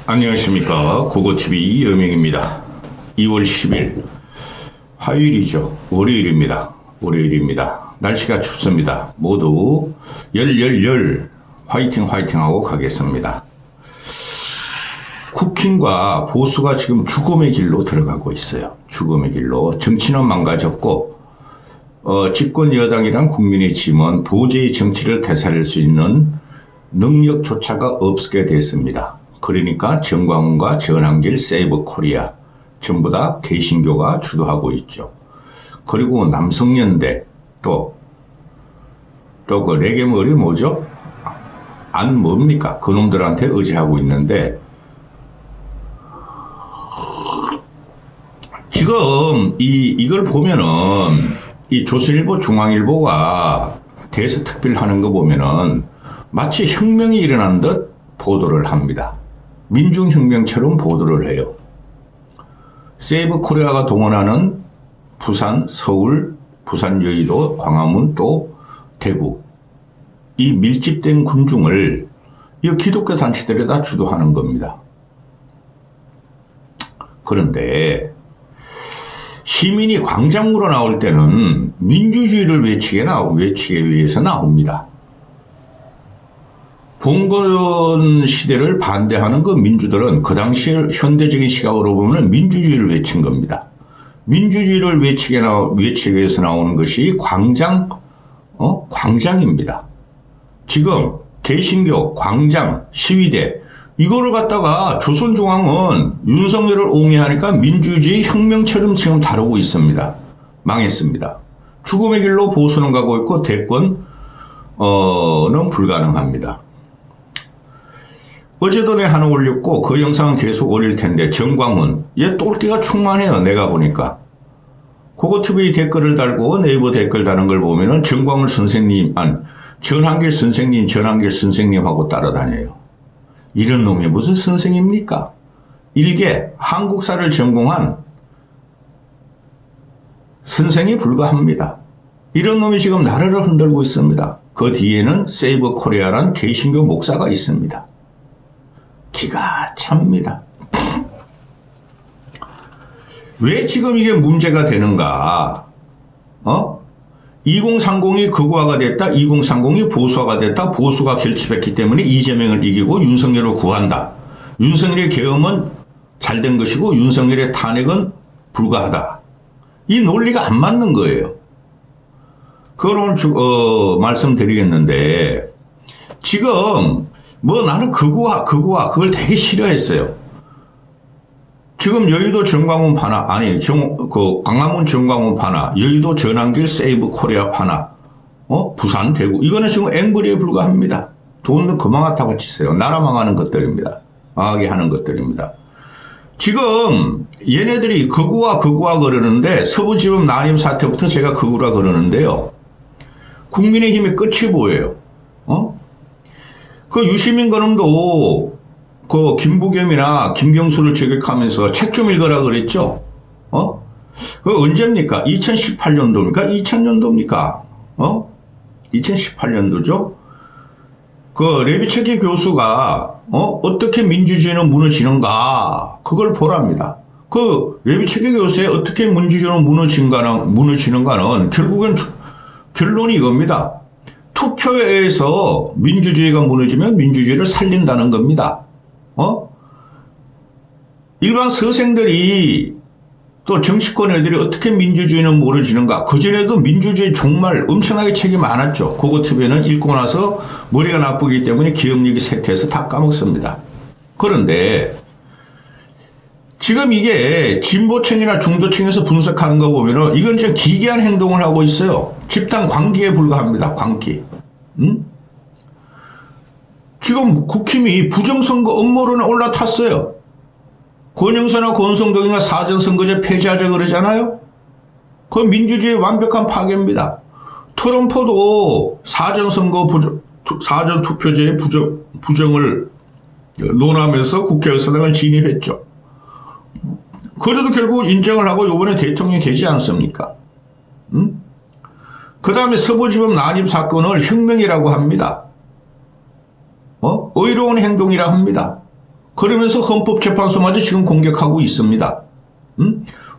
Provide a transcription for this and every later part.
안녕하십니까. 고고TV 이여명입니다. 2월 10일 화요일이죠. 월요일입니다. 날씨가 춥습니다. 모두 열 화이팅 하고 가겠습니다. 국힘과 보수가 지금 죽음의 길로 들어가고 있어요. 죽음의 길로. 정치는 망가졌고 집권 여당이란 국민의 짐은 도저히 정치를 되살릴 수 있는 능력조차가 없게 됐습니다. 그러니까 정광훈과 전한길, 세이버코리아 전부 다 개신교가 주도하고 있죠. 그리고 남성연대 또 그 레게머리 뭐죠? 안 뭡니까? 그놈들한테 의지하고 있는데 지금 이걸 보면은 이 조선일보, 중앙일보가 대서특필하는 거 보면은 마치 혁명이 일어난 듯 보도를 합니다. 민중혁명처럼 보도를 해요. 세이버코리아가 동원하는 부산, 서울, 부산, 여의도, 광화문 또 대구 이 밀집된 군중을 이 기독교 단체들이 다 주도하는 겁니다. 그런데 시민이 광장으로 나올 때는 민주주의를 외치기 위해서 나옵니다. 봉건 시대를 반대하는 그 민주들은 그 당시 현대적인 시각으로 보면 민주주의를 외친 겁니다. 민주주의를 외치기 위해서 나오는 것이 광장입니다. 지금 개신교, 광장, 시위대 이거를 갖다가 조선중앙은 윤석열을 옹호하니까 민주주의 혁명처럼 지금 다루고 있습니다. 망했습니다. 죽음의 길로 보수는 가고 있고 대권은 불가능합니다. 어제도 내 하나 올렸고 그 영상은 계속 올릴 텐데 정광훈 얘 똘끼가 충만해요. 내가 보니까 고고TV 댓글을 달고 네이버 댓글 다는 걸 보면은 정광훈 선생님 전한길 선생님하고 따라다녀요. 이런 놈이 무슨 선생입니까? 일개 한국사를 전공한 선생이 불과합니다. 이런 놈이 지금 나라를 흔들고 있습니다. 그 뒤에는 세이버코리아란 개신교 목사가 있습니다. 기가 찹니다. 왜 지금 이게 문제가 되는가? 2030이 극우화가 됐다. 2030이 보수화가 됐다. 보수가 결집했기 때문에 이재명을 이기고 윤석열을 구한다. 윤석열의 계엄은 잘된 것이고 윤석열의 탄핵은 불가하다. 이 논리가 안 맞는 거예요. 그걸 오늘 말씀드리겠는데 지금 나는 극우화 그걸 되게 싫어했어요. 지금 여의도 정광훈 파나 광화문 정광훈 파나 여의도 전한길 세이버코리아 파나 부산 대구 이거는 지금 앵벌이에 불과합니다. 돈도 그만 갖다가 치세요. 나라 망하는 것들입니다. 망하게 하는 것들입니다. 지금 얘네들이 극우화 그러는데 서부지법 난임 사태부터 제가 극우라 그러는데요. 국민의힘의 끝이 뭐예요? 그 유시민 그놈도 그 김부겸이나 김경수를 저격하면서 책 좀 읽어라 그랬죠? 그 언제입니까? 2018년도입니까? 2000년도입니까? 2018년도죠? 그 레비체키 교수가 어떻게 민주주의는 무너지는가? 그걸 보랍니다. 그 레비체키 교수의 어떻게 민주주의는 무너지는가는 결국은 결론이 이겁니다. 투표에 의해서 민주주의가 무너지면 민주주의를 살린다는 겁니다. 일반 서생들이 또 정치권 애들이 어떻게 민주주의는 무너지는가. 그전에도 민주주의 정말 엄청나게 책이 많았죠. 고고TV는 읽고 나서 머리가 나쁘기 때문에 기억력이 쇠퇴해서 다 까먹습니다. 그런데 지금 이게 진보층이나 중도층에서 분석하는 거 보면은 이건 좀 기괴한 행동을 하고 있어요. 집단 광기에 불과합니다. 광기. 지금 국힘이 부정선거 음모론에 올라탔어요. 권영세나 권성동이가 사전선거제 폐지하자 그러잖아요. 그건 민주주의의 완벽한 파괴입니다. 트럼프도 사전투표제의 부정을 논하면서 국회의사당을 진입했죠. 그래도 결국 인정을 하고 이번에 대통령이 되지 않습니까? 그 다음에 서부지법 난입 사건을 혁명이라고 합니다. 의로운 행동이라 합니다. 그러면서 헌법재판소마저 지금 공격하고 있습니다.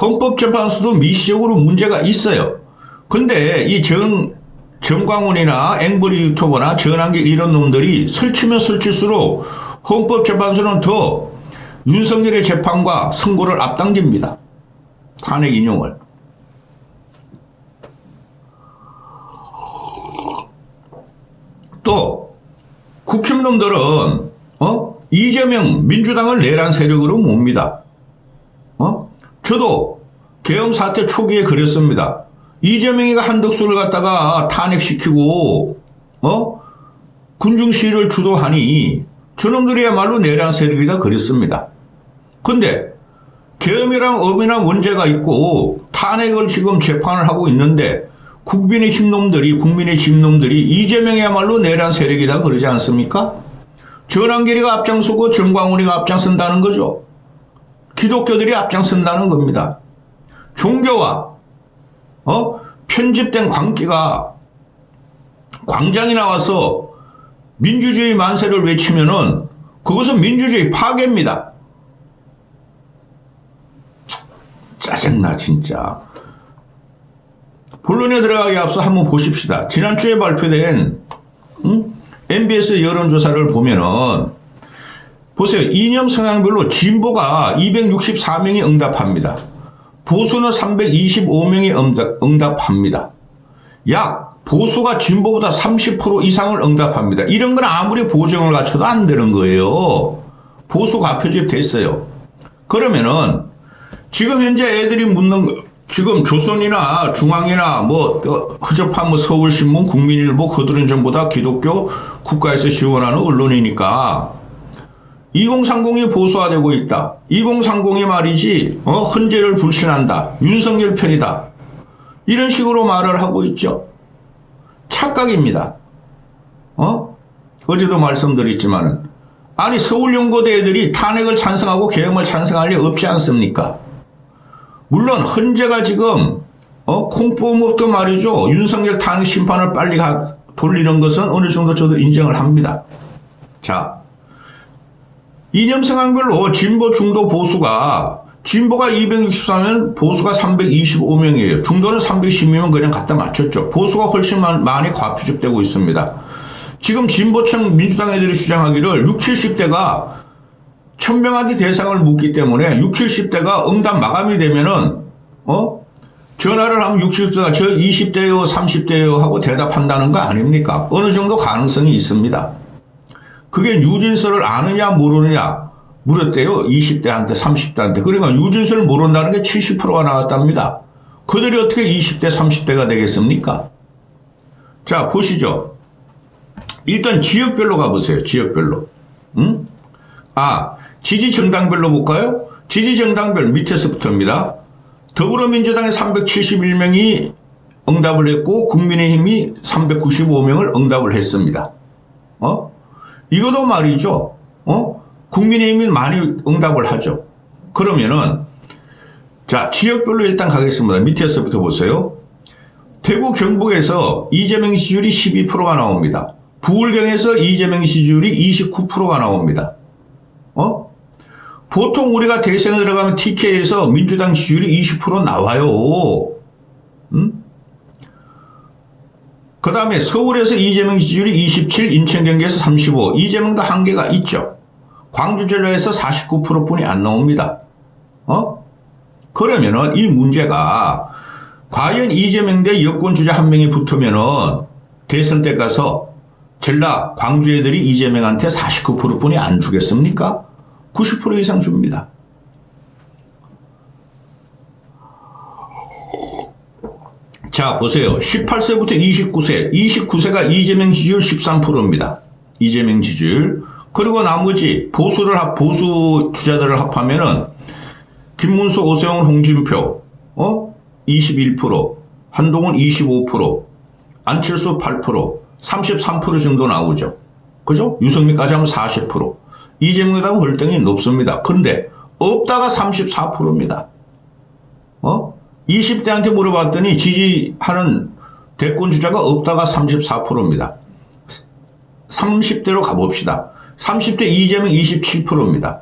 헌법재판소도 미시적으로 문제가 있어요. 근데 이 정광훈이나 앵벌이 유튜버나 전한길 이런 놈들이 설치면 설칠수록 헌법재판소는 더 윤석열의 재판과 선고를 앞당깁니다. 탄핵 인용을. 또 국힘놈들은 이재명 민주당을 내란 세력으로 봅니다. 저도 계엄 사태 초기에 그랬습니다. 이재명이가 한덕수를 갖다가 탄핵시키고 군중 시위를 주도하니 저놈들이야말로 내란 세력이다 그랬습니다. 근데 계엄이랑 엄연한 문제가 있고 탄핵을 지금 재판을 하고 있는데 국민의힘 놈들이 이재명이야말로 내란 세력이다 그러지 않습니까? 전한길이가 앞장서고 정광훈이가 앞장선다는 거죠. 기독교들이 앞장선다는 겁니다. 종교와 편집된 광기가 광장에 나와서 민주주의 만세를 외치면은 그것은 민주주의 파괴입니다. 짜증나 진짜. 본론에 들어가기 앞서 한번 보십시다. 지난주에 발표된 MBS 여론조사를 보면은 보세요. 이념 성향별로 진보가 264명이 응답합니다. 보수는 325명이 응답합니다. 약 보수가 진보보다 30% 이상을 응답합니다. 이런 건 아무리 보정을 갖춰도 안 되는 거예요. 보수가 표집 됐어요. 그러면은 지금 현재 애들이 묻는 거, 지금 조선이나 중앙이나 허접한 서울신문, 국민일보 그들은 전부 다 기독교 국가에서 지원하는 언론이니까 2030이 보수화되고 있다. 2030이 말이지 헌재를 불신한다. 윤석열 편이다. 이런 식으로 말을 하고 있죠. 착각입니다. 어제도 말씀드렸지만은 아니 서울연고대 애들이 탄핵을 찬성하고 계엄을 찬성할 리 없지 않습니까? 물론 헌재가 지금 콩포무도 말이죠. 윤석열 탄핵 심판을 빨리 돌리는 것은 어느 정도 저도 인정을 합니다. 자, 이념 성향별로 진보, 중도, 보수가 진보가 264면 보수가 325명이에요. 중도는 310명 그냥 갖다 맞췄죠. 보수가 훨씬 많이 과표집되고 있습니다. 지금 진보층 민주당 애들이 주장하기를 60, 70대가 1000명한테 대상을 묻기 때문에 60, 70대가 응답 마감이 되면은 전화를 하면 60대가 저 20대요 30대요 하고 대답한다는 거 아닙니까? 어느 정도 가능성이 있습니다. 그게 유진서를 아느냐 모르느냐 물었대요. 20대한테 30대한테. 그러니까 유진서를 모른다는 게 70%가 나왔답니다. 그들이 어떻게 20대 30대가 되겠습니까? 자 보시죠. 일단 지역별로 가보세요. 지역별로. 지지정당별로 볼까요? 지지정당별 밑에서부터입니다. 더불어민주당에 371명이 응답을 했고 국민의힘이 395명을 응답을 했습니다. 이것도 말이죠. 국민의힘이 많이 응답을 하죠. 그러면은 자 지역별로 일단 가겠습니다. 밑에서부터 보세요. 대구 경북에서 이재명 지지율이 12%가 나옵니다. 부울경에서 이재명 지지율이 29%가 나옵니다. 보통 우리가 대선에 들어가면 TK에서 민주당 지지율이 20% 나와요. 그 다음에 서울에서 이재명 지지율이 27, 인천 경기에서 35, 이재명도 한계가 있죠. 광주 전라에서 49%뿐이 안 나옵니다. 그러면은 이 문제가 과연 이재명 대 여권 주자 한 명이 붙으면은 대선 때 가서 전라 광주 애들이 이재명한테 49%뿐이 안 주겠습니까? 90% 이상 줍니다. 자 보세요. 18세부터 29세, 29세가 이재명 지지율 13%입니다. 이재명 지지율. 그리고 나머지 보수 주자들을 합하면은 김문수, 오세훈, 홍준표 21%, 한동훈 25%, 안철수 8%, 33% 정도 나오죠. 그죠? 유승민까지 하면 40%. 이재명보다 월등히 높습니다. 근데 없다가 34%입니다. 20대한테 물어봤더니 지지하는 대권 주자가 없다가 34%입니다. 30대로 가봅시다. 30대 이재명 27%입니다.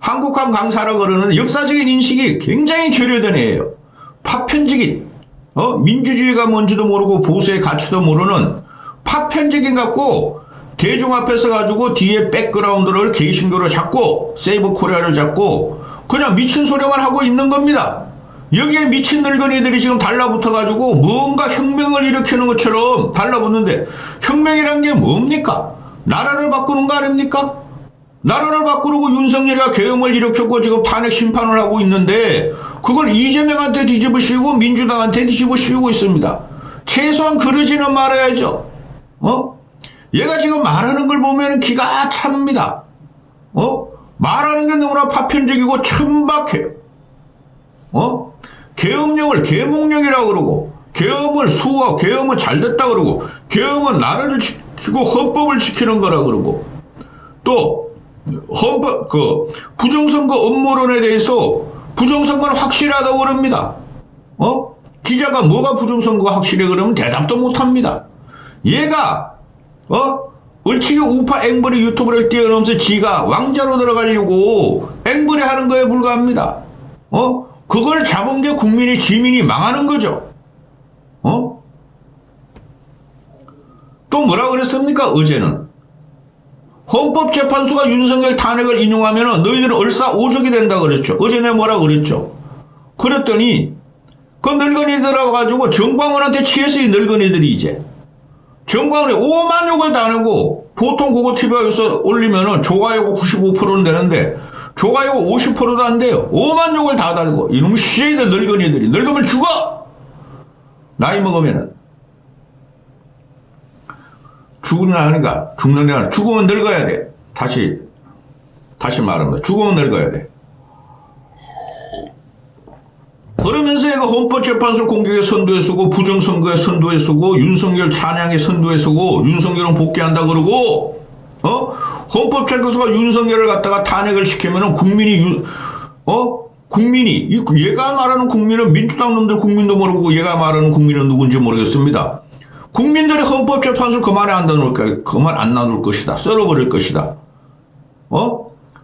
한국한 강사라고 그러는 역사적인 인식이 굉장히 결여된 애예요. 파편적인, 민주주의가 뭔지도 모르고 보수의 가치도 모르는 파편적인 갖고 대중 앞에서 가지고 뒤에 백그라운드를 개신교로 잡고 세이브 코리아를 잡고 그냥 미친 소리만 하고 있는 겁니다. 여기에 미친 늙은이들이 지금 달라붙어가지고 뭔가 혁명을 일으키는 것처럼 달라붙는데 혁명이란 게 뭡니까? 나라를 바꾸는 거 아닙니까? 나라를 바꾸려고 윤석열이가 계엄을 일으켰고 지금 탄핵 심판을 하고 있는데 그걸 이재명한테 뒤집어 씌우고 민주당한테 뒤집어 씌우고 있습니다. 최소한 그러지는 말아야죠. 얘가 지금 말하는 걸 보면 기가 찹니다. 말하는 게 너무나 파편적이고 천박해요. 계엄령을 계몽령이라고 그러고 계엄을 수호하고 계엄은 잘됐다 그러고 계엄은 나라를 지키고 헌법을 지키는 거라 그러고 또 헌법 부정선거 업무론에 대해서 부정선거는 확실하다고 그럽니다. 기자가 뭐가 부정선거가 확실해 그러면 대답도 못합니다. 얘가 얼치기 우파 앵벌이 유튜브를 뛰어넘어서 지가 왕자로 들어가려고 앵벌이 하는 거에 불과합니다. 그걸 잡은 게 국민이 지민이 망하는 거죠. 또 뭐라 그랬습니까? 어제는 헌법재판소가 윤석열 탄핵을 인용하면 너희들은 얼싸오적이 된다 그랬죠. 어제 내가 뭐라 그랬죠. 그랬더니 그 늙은이들하고 가지고 정광훈한테 취해서 이 늙은이들이 이제 정광훈이 5만 욕을 다 내고 보통 그거 TV에서 올리면은 좋아요가 95%는 되는데 좋아요가 50%도 안 돼요. 5만 욕을 다 달고 이놈 시애들 늙은이들이 늙으면 죽어! 나이 먹으면은 죽는 게 아니가 죽는 게 아니라 죽으면 늙어야 돼. 다시 말합니다. 죽으면 늙어야 돼. 그러면서 얘가 헌법재판소를 공격에 선두에 서고 부정선거에 선두에 서고 윤석열 찬양에 선두에 서고 윤석열은 복귀한다 그러고 헌법재판소가 윤석열을 갖다가 탄핵을 시키면은 국민이 얘가 말하는 국민은 민주당 놈들 국민도 모르고 얘가 말하는 국민은 누군지 모르겠습니다. 국민들이 헌법재판소를 그만 안 놔둘 것이다. 썰어버릴 것이다.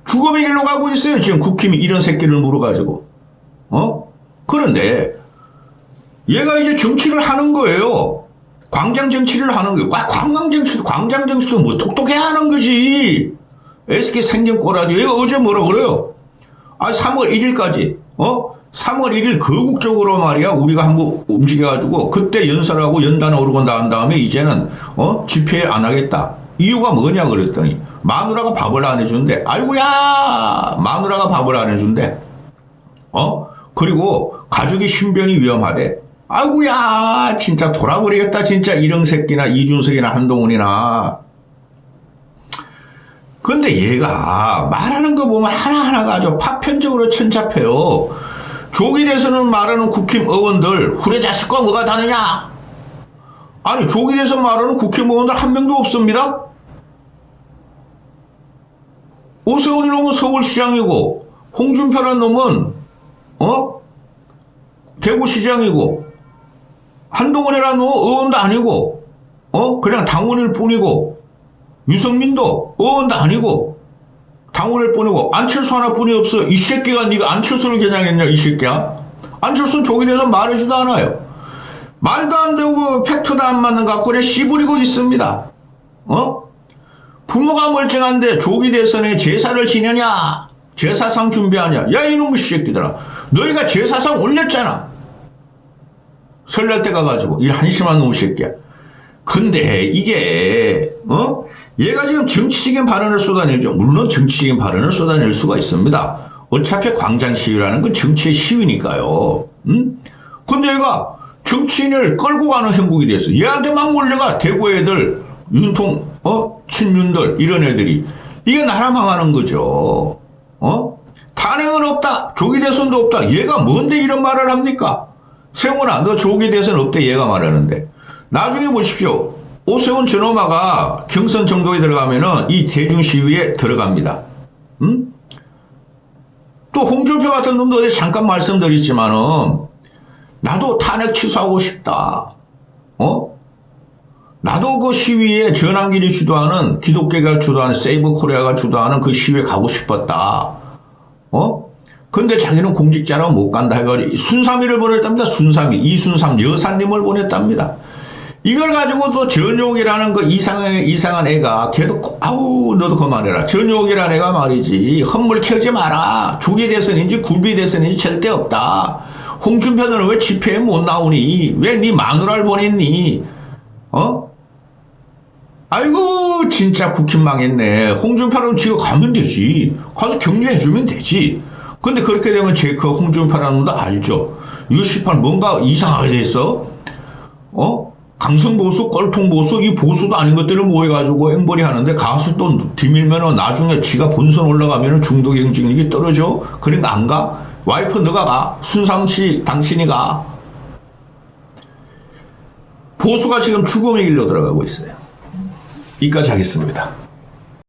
죽음의 길로 가고 있어요. 지금 국힘이 이런 새끼를 물어가지고. 그런데 얘가 이제 정치를 하는 거예요. 광장 정치를 하는 거예요. 광장 정치도 뭐 똑똑해야 하는 거지. SK 생긴 꼬라지. 얘가 어제 뭐라 그래요? 3월 1일까지 3월 1일 거국적으로 말이야 우리가 한번 움직여가지고 그때 연설하고 연단에 오르고 나온 다음에 이제는 집회 안 하겠다. 이유가 뭐냐 그랬더니 마누라가 밥을 안 해준대. 아이고야 마누라가 밥을 안 해준대. 그리고 가족이 신변이 위험하대. 아이고야 진짜 돌아버리겠다 진짜 이런 새끼나 이준석이나 한동훈이나. 근데 얘가 말하는 거 보면 하나하나가 아주 파편적으로 천잡해요. 조기 대선은 말하는 국힘 의원들 후레자식과 뭐가 다르냐? 아니 조기 대선 말하는 국힘 의원들 한 명도 없습니다. 오세훈이 놈은 서울시장이고 홍준표라는 놈은 대구시장이고 한동훈이라는 놈은 의원도 아니고 그냥 당원일 뿐이고 유승민도 의원도 아니고 당원일 뿐이고 안철수 하나뿐이 없어. 이 새끼가 네가 안철수를 겨냥했냐 이 새끼야. 안철수는 조기 대선 말해주도 않아요. 말도 안 되고 팩트도 안 맞는 거 갖고 그냥 씨부리고 있습니다. 부모가 멀쩡한데 조기 대선에 제사를 지내냐 제사상 준비하냐. 야 이놈의 새끼들아 너희가 제사상 올렸잖아. 설날 때 가가지고 이 한심한 놈의 새끼야. 근데 이게 얘가 지금 정치적인 발언을 쏟아내죠. 물론 정치적인 발언을 쏟아낼 수가 있습니다. 어차피 광장 시위라는 건 정치의 시위니까요. 근데 얘가 정치인을 끌고 가는 형국이 됐어. 얘한테 막 몰려가. 대구 애들 윤통 친윤들 이런 애들이. 이게 나라 망하는 거죠. 탄핵은 없다. 조기 대선도 없다. 얘가 뭔데 이런 말을 합니까? 세훈아 너 조기 대선 없대 얘가 말하는데. 나중에 보십시오. 오세훈 저놈아가 경선 정도에 들어가면은 이 대중시위에 들어갑니다. 또 홍준표 같은 놈도 어제 잠깐 말씀드렸지만은 나도 탄핵 취소하고 싶다. 나도 그 시위에 전환길이 주도하는 기독교가 주도하는 세이브 코리아가 주도하는 그 시위에 가고 싶었다. 근데 자기는 공직자라고 못 간다 해가지고 순삼이를 보냈답니다. 순삼이. 이순삼 여사님을 보냈답니다. 이걸 가지고도 전용이라는 그 이상한 애가 걔도 아우 너도 그만해라. 전용이라는 애가 말이지 헛물 캐지 마라. 조기 대선인지 굴비 대선인지 절대 없다. 홍준표는 왜 집회에 못 나오니? 왜 네 마누라를 보냈니? 아이고 진짜 국힘 망했네. 홍준표는 지금 가면 되지. 가서 격려해주면 되지. 근데 그렇게 되면 그 홍준표라는 놈도 알죠. 이거 시판 뭔가 이상하게 됐어. 강성보수, 꼴통보수, 이 보수도 아닌 것들을 모여가지고 앵벌이 하는데 가서 또 뒤밀면은 나중에 지가 본선 올라가면은 중도 경쟁력이 떨어져? 그러니까 안 가? 와이프 너가 가. 순삼씨 당신이 가. 보수가 지금 죽음의 길로 들어가고 있어요. 이까지 하겠습니다.